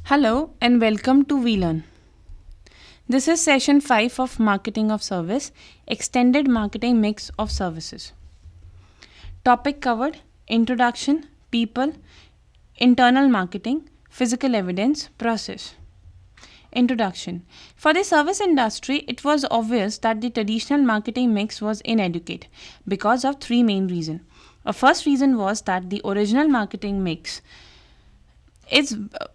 Hello and welcome to VLearn. This is session 5 of Marketing of Service, Extended Marketing Mix of Services. Topic covered: Introduction, People, Internal Marketing, Physical Evidence, Process. Introduction. For the service industry, it was obvious that the traditional marketing mix was inadequate because of three main reasons. A first reason was that the original marketing mix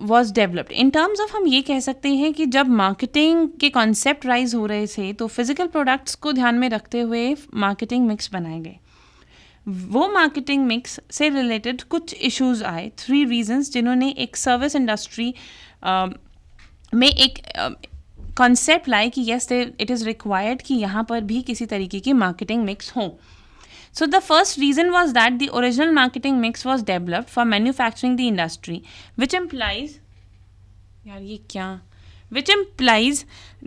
was developed in terms of हम ये कह सकते हैं कि जब marketing के concept rise हो रहे थे तो फिजिकल प्रोडक्ट्स को ध्यान में रखते हुए मार्केटिंग मिक्स बनाए गए. वो मार्केटिंग मिक्स से रिलेटेड कुछ इश्यूज आए, थ्री रीजंस जिन्होंने एक सर्विस इंडस्ट्री में एक कॉन्सेप्ट लाए कि येस इट इज़ रिक्वायर्ड कि यहाँ पर भी किसी तरीके की मार्केटिंग मिक्स हो. So the first reason was that the original marketing mix was developed for manufacturing the industry, which implies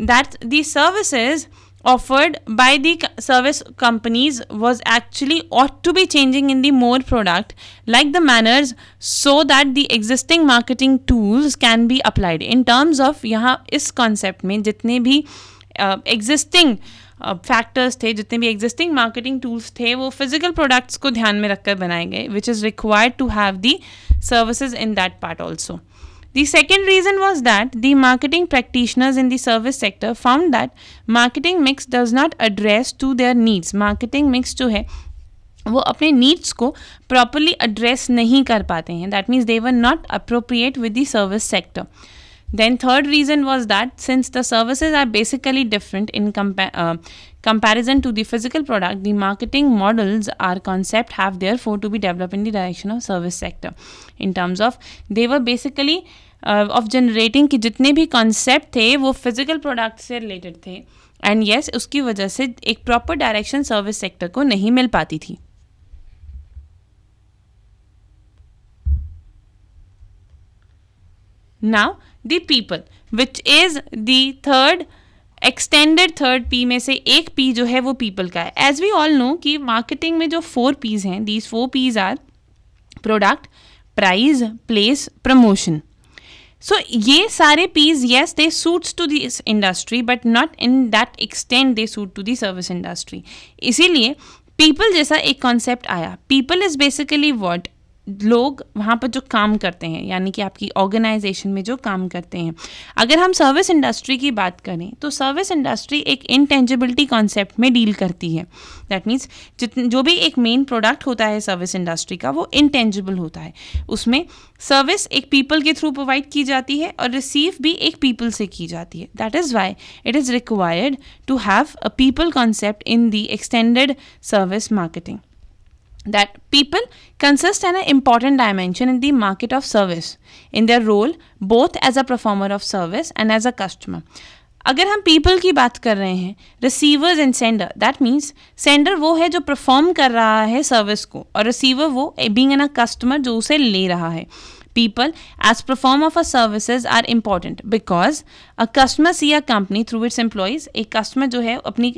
that the services offered by the service companies was actually ought to be changing in the more product like the manners so that the existing marketing tools can be applied. In terms of यहाँ इस concept में जितने भी existing factors थे, जितने भी existing marketing tools थे, वो फिजिकल प्रोडक्ट्स को ध्यान में रखकर बनाए गए, which is required to have the services in that part also. The second reason was that the marketing practitioners in the service sector found that marketing mix does not address to their needs. Marketing mix जो है वो अपने needs को properly address नहीं कर पाते हैं. That means they were not appropriate with the service sector. Then third reason was that since the services are basically different in comparison to the physical product, the marketing models or concept have therefore to be developed in the direction of service sector. In terms of they were basically of generating कि जितने भी concept थे वो physical product से related थे, and yes उसकी वजह से एक proper direction service sector को नहीं मिल पाती थी. Now the people, which is the extended third P में से एक P जो है वो people का है. As we all know कि marketing में जो 4 P's हैं, these 4 P's are product, price, place, promotion. So ये सारे P's yes they suits to this industry but not in that extent they suit to the service industry. इसीलिए people जैसा एक concept आया. People is basically what? लोग वहाँ पर जो काम करते हैं, यानी कि आपकी ऑर्गेनाइजेशन में जो काम करते हैं. अगर हम सर्विस इंडस्ट्री की बात करें तो सर्विस इंडस्ट्री एक इंटेंजिबिलिटी कॉन्सेप्ट में डील करती है. दैट मीन्स जो भी एक मेन प्रोडक्ट होता है सर्विस इंडस्ट्री का वो इंटेंजिबल होता है. उसमें सर्विस एक पीपल के थ्रू प्रोवाइड की जाती है और रिसीव भी एक पीपल से की जाती है. That is why it is required to have a people concept in the extended service marketing. That people consist an important dimension in the market of service in their role both as a performer of service and as a customer. अगर हम people की बात कर रहे हैं, receivers and sender, that means sender वो है जो perform कर रहा है service को और receiver वो being a customer जो उसे ले रहा है. People as performer of a services are important because a customer see a company through its employees. एक customer जो है अपनी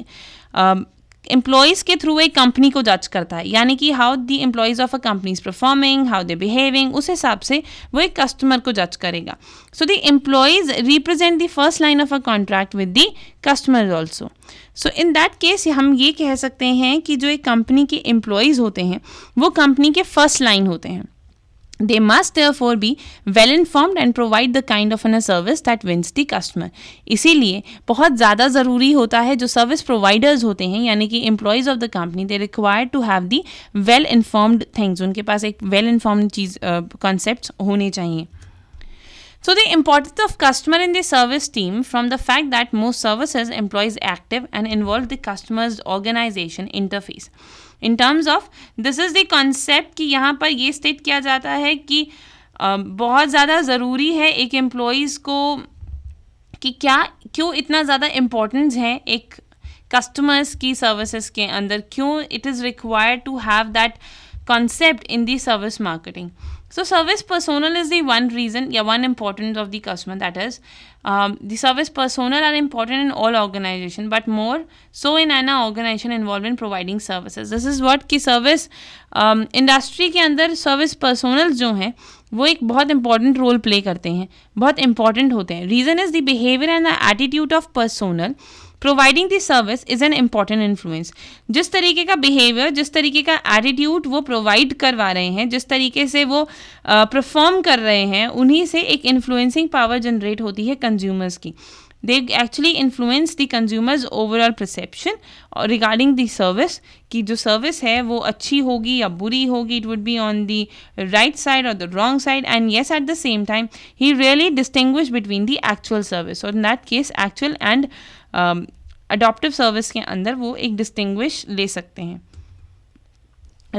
एम्प्लॉयज़ के थ्रू एक कंपनी को जज करता है, यानी कि how the employees of a company is performing, how they behaving, उस हिसाब से वो एक कस्टमर को जज करेगा. So the employees represent the first line of a contract with the customer also. So in that case हम ये कह सकते हैं कि जो एक कंपनी के एम्प्लॉयज़ होते हैं वो कंपनी के फर्स्ट लाइन होते हैं. They must therefore be well informed and provide the kind of a service that wins the customer. इसीलिए बहुत ज़्यादा ज़रूरी होता है जो सर्विस प्रोवाइडर्स होते हैं, यानी कि employees of the company, they required to have the well informed things. उनके पास एक वेल इन्फॉर्म्ड चीज़ कॉन्सेप्ट्स होने चाहिए. So the importance of customer in the service team from the fact that most services employs active and involve the customer's organization interface. In terms of this is the concept कि यहाँ पर ये state किया जाता है कि बहुत ज़्यादा ज़रूरी है एक एम्प्लॉयज़ को कि क्यों इतना ज़्यादा इम्पोर्टेंस है एक कस्टमर्स की सर्विसेज के अंदर, क्यों it is required to have that concept in the service marketing. So service personnel is the one reason, one importance of the customer. That is, the service personnel are important in all organization, but more so in an organization involved in providing services. This is what कि service industry के अंदर service personnel जो हैं वो एक बहुत important role play करते हैं, बहुत इंपॉर्टेंट होते हैं. Reason is the behaviour and the attitude of personnel providing the service is an important influence. जिस तरीके का बिहेवियर, जिस तरीके का एटीट्यूड वो प्रोवाइड करवा रहे हैं, जिस तरीके से वो परफॉर्म कर रहे हैं, उन्हीं से एक इन्फ्लुएंसिंग पावर जनरेट होती है कंज्यूमर्स की. They actually influence the consumer's overall perception regarding the service, कि जो सर्विस है वो अच्छी होगी या बुरी होगी, it would be on the right side or the wrong side. And yes, at the same time he really distinguish between the actual service, or in that case actual and adoptive service के अंदर वो एक distinguish ले सकते हैं.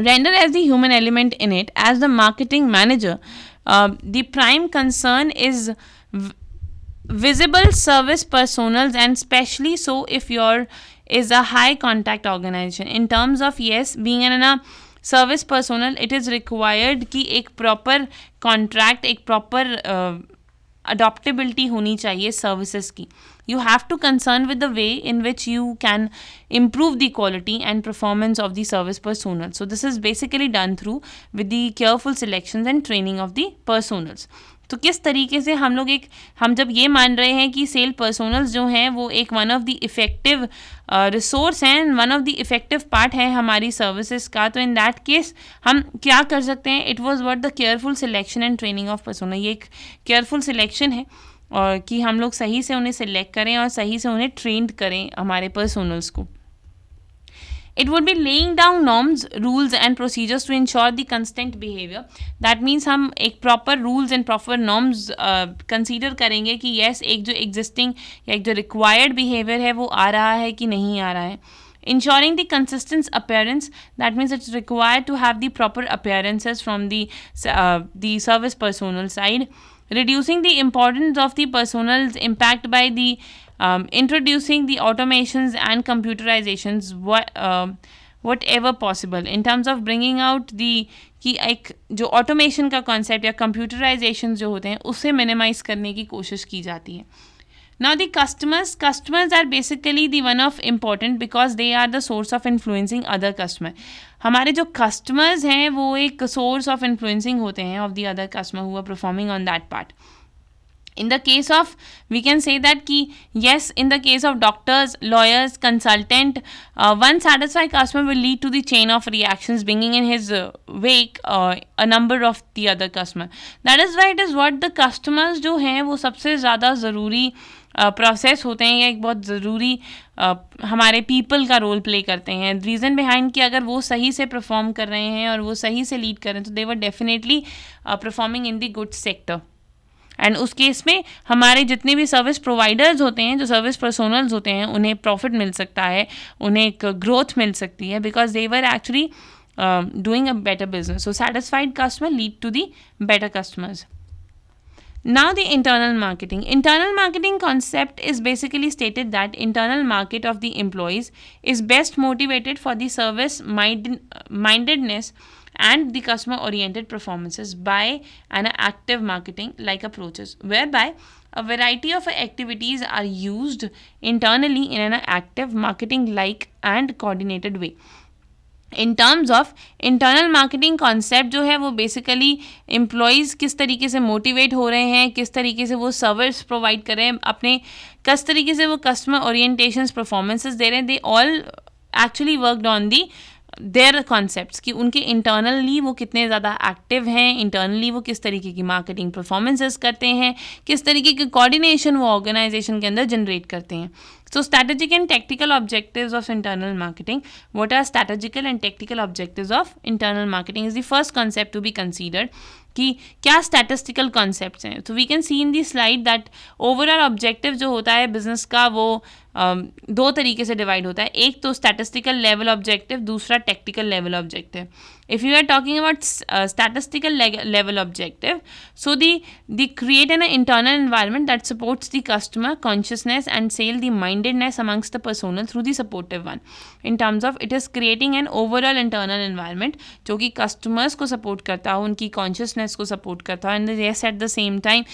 Render as the human element in it. As the marketing manager, the prime concern is visible service personals, and especially so if your is a high contact organization. In terms of, yes, being in a service personal, it is required कि एक proper contract, एक proper adaptability होनी चाहिए services की. You have to concern with the way in which you can improve the quality and performance of the service personal. So this is basically done through with the careful selections and training of the personals. तो किस तरीके से हम जब ये मान रहे हैं कि सेल पर्सोनल्स जो हैं वो एक one of the effective resource हैं, one of the effective part है हमारी सर्विसेज का, तो इन दैट केस हम क्या कर सकते हैं? It was what the careful selection and training of personnel. ये एक केयरफुल सिलेक्शन है और कि हम लोग सही से उन्हें सिलेक्ट करें और सही से उन्हें ट्रेंड करें हमारे पर्सोनल्स को. It would be laying down norms, rules and procedures to ensure the constant behavior. That means हम एक proper rules and proper norms consider करेंगे कि yes, एक जो existing या एक जो required behavior है वो आ रहा है कि नहीं आ रहा है. Ensuring the consistent appearance, that means it's required to have the proper appearances from the service personal side. Reducing the importance of the personal's impact by the introducing the automations and computerizations whatever possible, in terms of bringing out the कि एक जो automation का concept या computerisation जो होते हैं उसे minimise करने की कोशिश की जाती है. Now the customers are basically the one of important because they are the source of influencing other customer. हमारे जो customers हैं वो एक source of influencing होते हैं of the other customer who are performing on that part. In the case of, we can say that ki yes, in the case of doctors, lawyers, consultant, one satisfied customer will lead to the chain of reactions, bringing in his wake a number of the other customer. That is why it is what the customers जो हैं वो सबसे ज़्यादा ज़रूरी process होते हैं या एक बहुत ज़रूरी हमारे पीपल का रोल प्ले करते हैं. रीज़न बिहाइंड कि अगर वो सही से परफॉर्म कर रहे हैं और वो सही से लीड कर रहे हैं तो they were definitely performing in the good sector. And उस केस में हमारे जितने भी सर्विस प्रोवाइडर्स होते हैं, जो सर्विस पर्सोनल्स होते हैं, उन्हें प्रॉफिट मिल सकता है, उन्हें एक ग्रोथ मिल सकती है because they were actually doing a better business. So satisfied customer lead to the better customers. Now the internal marketing. Internal marketing concept is basically stated that internal market of the employees is best motivated for the service mindedness and the customer oriented performances by an active marketing like approaches, whereby a variety of activities are used internally in an active marketing like and coordinated way. In terms of internal marketing concept जो है वो basically employees किस तरीके से motivate हो रहे हैं, किस तरीके से वो सर्विस प्रोवाइड कर रहे हैं, अपने किस तरीके से वो कस्टमर ओरिएंटेशंस परफॉर्मेंसेस दे रहे हैं, they all actually worked on the their concepts कि उनके इंटरनली वो कितने ज़्यादा एक्टिव हैं, इंटरनली वो किस तरीके की मार्केटिंग परफॉर्मेंसेस करते हैं, किस तरीके की कोऑर्डिनेशन वो ऑर्गेनाइजेशन के अंदर जनरेट करते हैं. So strategic and tactical objectives of internal marketing. What are strategical and tactical objectives of internal marketing is the first concept to be considered. कि क्या स्टैटिस्टिकल कॉन्सेप्ट्स हैं. तो we can see in the slide that overall objective जो होता है business का वो दो तरीके से डिवाइड होता है. एक तो स्टैटिस्टिकल लेवल ऑब्जेक्टिव, दूसरा tactical level objective. If you are talking about statistical level objective, so the create an internal environment that supports the customer consciousness and sell the mindedness amongst the personnel through the supportive one. In terms of it is creating an overall internal environment जो कि customers को support करता हो, उनकी consciousness को support करता हो, and yes eight the same time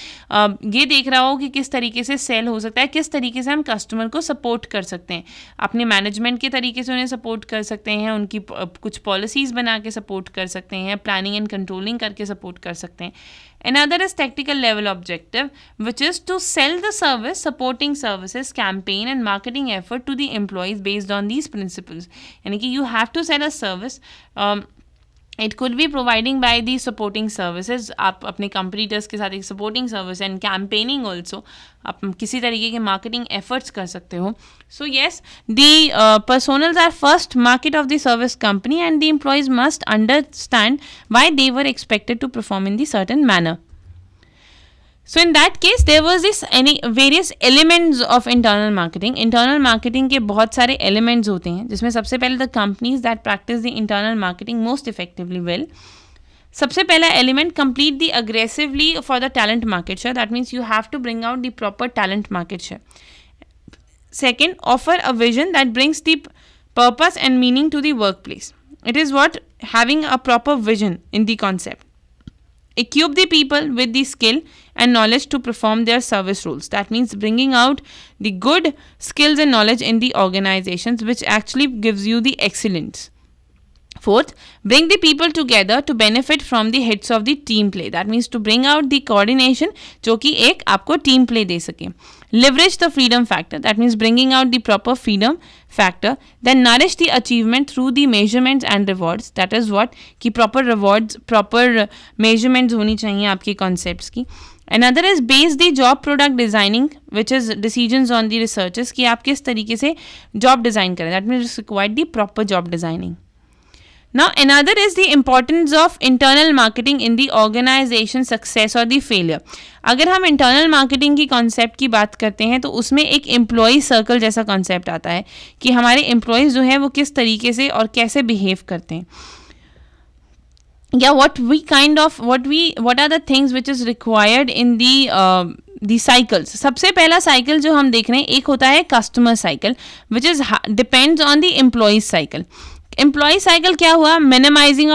ये देख रहा हो कि किस तरीके से सेल हो सकता है, किस तरीके से हम कस्टमर को सपोर्ट कर सकते हैं. अपने मैनेजमेंट के तरीके से उन्हें सपोर्ट कर सकते हैं, उनकी कुछ पॉलिसीज़ बना के सपोर्ट कर सकते हैं, प्लानिंग एंड कंट्रोलिंग करके सपोर्ट कर सकते हैं. Another is technical level objective, which is to sell the service, supporting services, campaign and marketing effort to the employees based on these principles. यानी कि you have to sell a service. It could be providing by the supporting services. आप अपने competitors के साथ एक supporting service and campaigning also. आप किसी तरीके के marketing efforts कर सकते हो. So yes, the personals are first market of the service company and the employees must understand why they were expected to perform in the certain manner. So in that case there was this various elements of internal marketing. Internal marketing के बहुत सारे elements होते हैं जिसमें सबसे पहले the companies that practice the internal marketing most effectively well. सबसे पहला element, complete the aggressively for the talent market share. That means you have to bring out the proper talent market share. Second, offer a vision that brings the purpose and meaning to the workplace. It is what having a proper vision in the concept. Equip the people with the skill and knowledge to perform their service roles. That means bringing out the good skills and knowledge in the organizations, which actually gives you the excellence. Fourth, bring the people together to benefit from the hits of the team play. That means to bring out the coordination जो कि एक आपको team play दे सके. Leverage the freedom factor. That means bringing out the proper freedom factor. Then nourish the achievement through the measurements and rewards. That is what कि proper rewards, proper measurements होनी चाहिए आपके concepts की. Another is base the job product designing, which is decisions on the researchers कि आप किस तरीके से job design करें. That means require the proper job designing. Now another is the importance of internal marketing in the organization success or the failure. अगर हम internal marketing की concept की बात करते हैं तो उसमें एक employee circle जैसा concept आता है कि हमारे employees जो है वो किस तरीके से और कैसे behave करते हैं या what are the things which is required in the cycles. सबसे पहला cycle जो हम देख रहे हैं एक होता है customer cycle which is depends on the employee cycle. Employee cycle क्या हुआ? Minimizing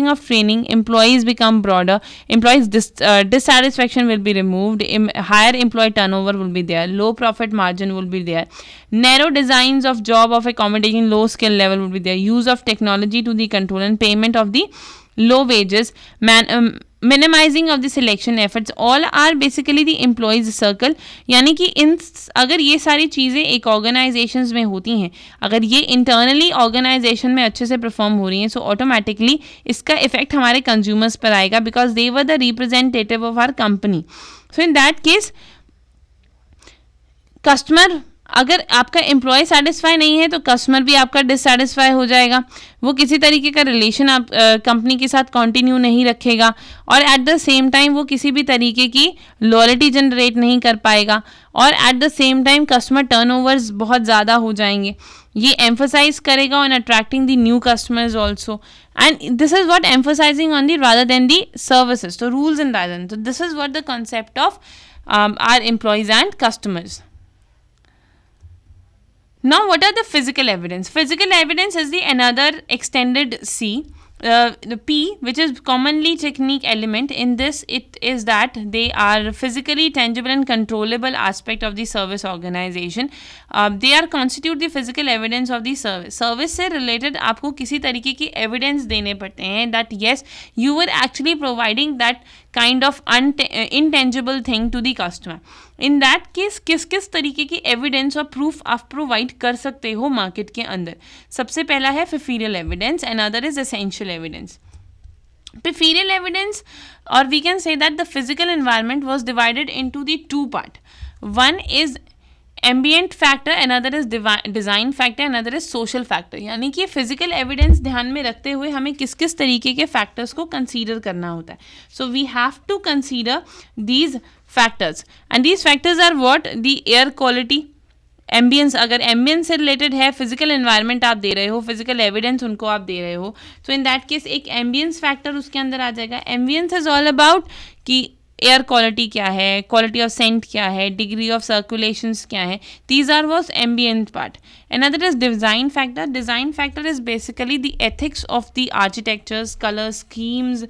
of training, employees become broader, employees dissatisfaction will be removed, higher employee turnover will be there, low profit margin will be there, narrow designs of job of accommodating low skill level will be there, use of technology to the control and payment of the low wages, minimizing of the selection efforts, all are basically the employees circle. यानी कि अगर ये सारी चीज़ें एक organizations में होती हैं, अगर ये internally organization में अच्छे से perform हो रही हैं, so automatically इसका effect हमारे consumers पर आएगा because they were the representative of our company. So in that case, customer अगर आपका एम्प्लॉय सेटिस्फाई नहीं है तो कस्टमर भी आपका डिससेटिस्फाई हो जाएगा, वो किसी तरीके का रिलेशन आप कंपनी के साथ कंटिन्यू नहीं रखेगा और एट द सेम टाइम वो किसी भी तरीके की लॉयल्टी जनरेट नहीं कर पाएगा और at the same time customer turnovers बहुत ज़्यादा हो जाएंगे. ये एम्फोसाइज करेगा on attracting the new customers also and this is what emphasising on the rather than the services. तो रूल्स एंड रादर, तो this is what the concept of our employees and customers. Now, what are the physical evidence? Physical evidence is the another extended C. The P, which is commonly technique element in this, it is that they are physically tangible and controllable aspect of the service organization. They are constitute the physical evidence of the service. Service से related आपको किसी तरीके की evidence देने पड़ते हैं that yes, you were actually providing that kind of intangible thing to the customer. In that case किस किस तरीके की एविडेंस और प्रूफ आप प्रोवाइड कर सकते हो मार्केट के अंदर. सबसे पहला है फिफीरियल evidence, another is essential evidence. Pifferial evidence, or we can say that the physical environment was divided into the two part. One is ambient factor, another is design factor, another is social factor. यानी कि physical evidence ध्यान में रखते हुए हमें किस किस तरीके के factors को consider करना होता है. So we have to consider these factors, and these factors are what? The air quality, ambience. अगर ambience से related है, physical environment आप दे रहे हो, physical evidence उनको आप दे रहे हो, so in that case एक ambience factor उसके अंदर आ जाएगा. Ambience is all about कि एयर क्वालिटी क्या है, क्वालिटी ऑफ सेंट क्या है, डिग्री ऑफ सर्कुलेशंस क्या है. These are was ambient part. Another is design factor. Design factor is basically the ethics of the architectures, colour schemes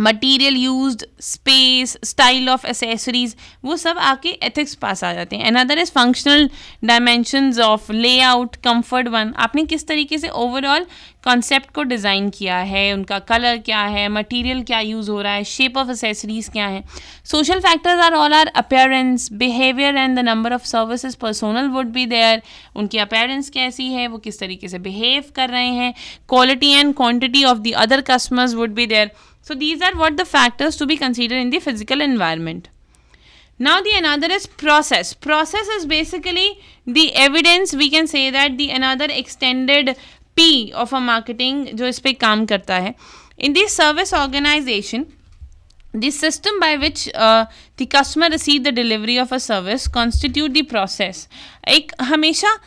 material used, space, style of accessories, वो सब आपके ethics पास आ जाते हैं. Another is functional dimensions of layout, comfort one, आपने किस तरीके से ओवरऑल कॉन्सेप्ट को डिज़ाइन किया है, उनका कलर क्या है, मटेरियल क्या यूज़ हो रहा है, शेप ऑफ एसेसरीज क्या है. Social factors are all are appearance, behaviour and the number of services personnel would be there, उनकी अपीयरेंस कैसी है, वो किस तरीके से बिहेव कर रहे हैं, quality and quantity of the other customers would be there. So these are what the factors to be considered in the physical environment. Now the another is process. Process is basically the evidence, we can say that the another extended P of a marketing जो इस पे काम करता है. In the service organization, the system by which the customer receive the delivery of a service constitute the process. एक हमेशा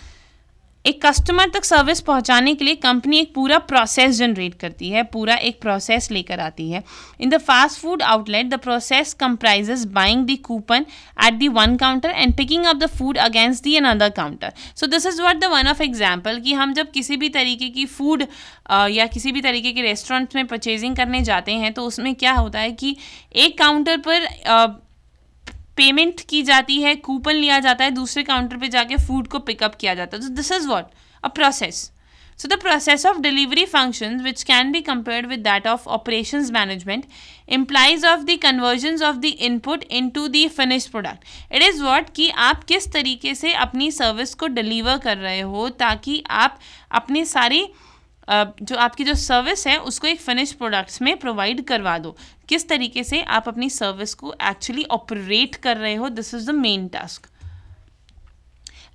एक customer तक सर्विस पहुंचाने के लिए कंपनी एक पूरा प्रोसेस जनरेट करती है, पूरा एक प्रोसेस लेकर आती है. In the fast food outlet the process comprises buying the coupon at the one counter and picking up the food against the another counter. So this is what the one of example कि हम जब किसी भी तरीके की food या किसी भी तरीके के रेस्टोरेंट में परचेजिंग करने जाते हैं तो उसमें क्या होता है कि एक काउंटर पर पेमेंट की जाती है, कूपन लिया जाता है, दूसरे काउंटर पे जाके फूड को पिकअप किया जाता है. तो this is what a process. So the process of delivery functions which can be compared with that of operations management implies of the conversions of the input into the finished product. It is what कि आप किस तरीके से अपनी service को deliver कर रहे हो ताकि आप अपनी सारी जो आपकी जो सर्विस है उसको एक फिनिश प्रोडक्ट्स में प्रोवाइड करवा दो. किस तरीके से आप अपनी सर्विस को एक्चुअली ऑपरेट कर रहे हो, this is the main task.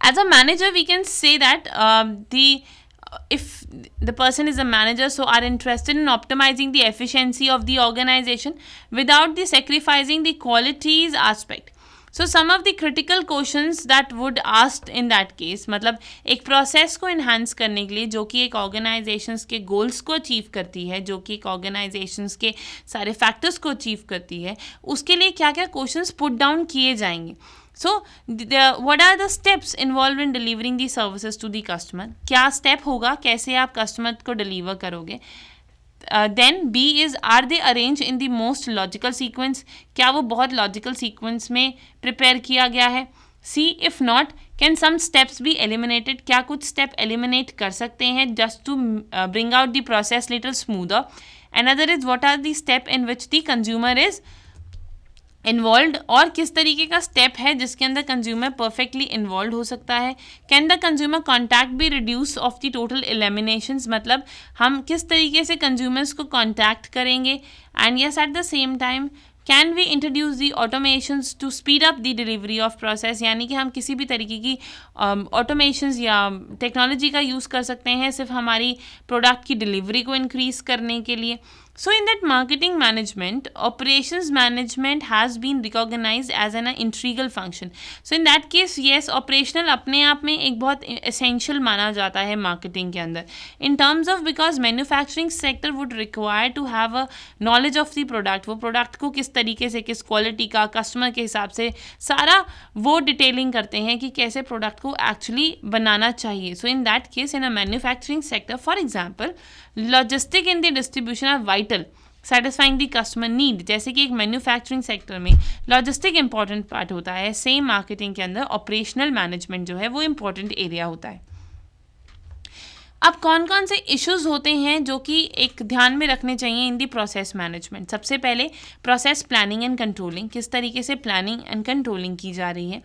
As a manager we can say that if the person is a manager so are interested in optimizing the efficiency of the organization without the sacrificing the qualities aspect. So some of the critical questions that would asked in that case, मतलब एक process को enhance करने के लिए जो कि एक organisations के गोल्स को अचीव करती है, जो कि एक ऑर्गेनाइजेशंस के सारे फैक्टर्स को अचीव करती है, उसके लिए क्या क्या क्वेश्चंस पुट डाउन किए जाएंगे. So what are the steps involved in delivering the services to the customer? क्या स्टेप होगा, कैसे आप कस्टमर को डिलीवर करोगे. Then B is are they arranged in the most logical sequence? क्या वो बहुत लॉजिकल सीक्वेंस में प्रिपेयर किया गया है. C if not can some steps be eliminated? क्या कुछ स्टेप एलिमिनेट कर सकते हैं just to bring out the process little smoother. Another is what are the step in which the consumer is involve, और किस तरीके का स्टेप है जिसके अंदर कंज्यूमर परफेक्टली इन्वॉल्व हो सकता है. Can the consumer contact be reduce of the total eliminations, मतलब हम किस तरीके से कंज्यूमर्स को कॉन्टैक्ट करेंगे. And yes at the same time can we introduce the automations to speed up the delivery of process, यानी कि हम किसी भी तरीके की ऑटोमेशंस या टेक्नोलॉजी का यूज़ कर सकते हैं सिर्फ हमारी प्रोडक्ट की डिलीवरी को इंक्रीज़ करने के लिए. So in that marketing management, operations management has been recognized as an integral function. So in that case, yes, operational अपने आप में एक बहुत essential माना जाता है marketing के अंदर. In terms of because manufacturing sector would require to have a knowledge of the product, वो product को किस तरीके से, किस quality का, customer के हिसाब से सारा वो detailing करते हैं कि कैसे product को actually बनाना चाहिए. So in that case, in a manufacturing sector, for example, logistic in the distribution are vital, satisfying the customer need. जैसे कि एक मैन्युफैक्चरिंग सेक्टर में लॉजिस्टिक इंपॉर्टेंट पार्ट होता है, सेम मार्केटिंग के अंदर ऑपरेशनल मैनेजमेंट जो है वो इंपॉर्टेंट एरिया होता है. अब कौन कौन से इश्यूज होते हैं जो कि एक ध्यान में रखने चाहिए इन दी प्रोसेस मैनेजमेंट. सबसे पहले प्रोसेस प्लानिंग एंड कंट्रोलिंग, किस तरीके से प्लानिंग एंड कंट्रोलिंग की जा रही है.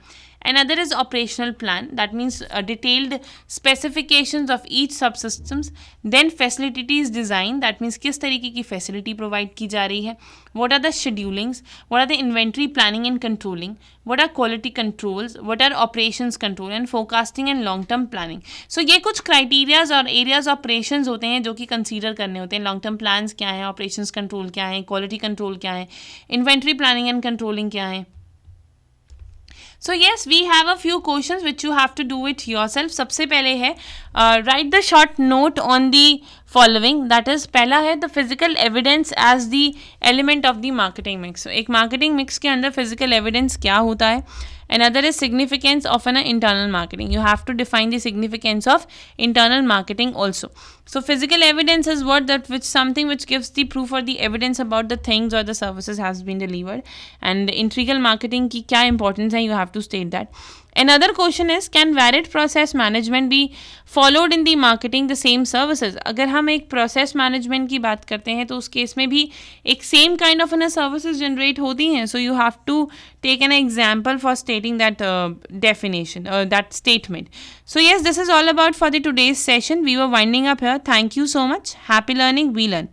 Another is operational plan, that means detailed specifications of each subsystems. Then facilities design, that means किस तरीके की facility provide की जा रही है. What are the schedulings? What are the inventory planning and controlling? What are quality controls? What are operations control and forecasting and long term planning? So ये कुछ criterias और areas operations होते हैं जो कि consider करने होते हैं. Long term plans क्या है, operations control क्या है, quality control क्या है, inventory planning and controlling क्या है. So yes we have a few questions which you have to do it yourself. सबसे पहले है write the short note on the following. That is पहला है the physical evidence as the element of the marketing mix. एक marketing mix के अंदर physical evidence क्या होता है. Another is significance of an internal marketing. You have to define the significance of internal marketing also. So physical evidence is what that which something which gives the proof or the evidence about the things or the services has been delivered. And integral marketing की क्या importance है, you have to state that. Another question is can varied process management be followed in the marketing the same services. अगर हम एक process management की बात करते हैं तो उस केस में भी एक same kind of services generate होती हैं. So you have to take an example for stating that definition that statement. So yes, this is all about for the today's session. We were winding up here. Thank you so much. Happy learning. We learn.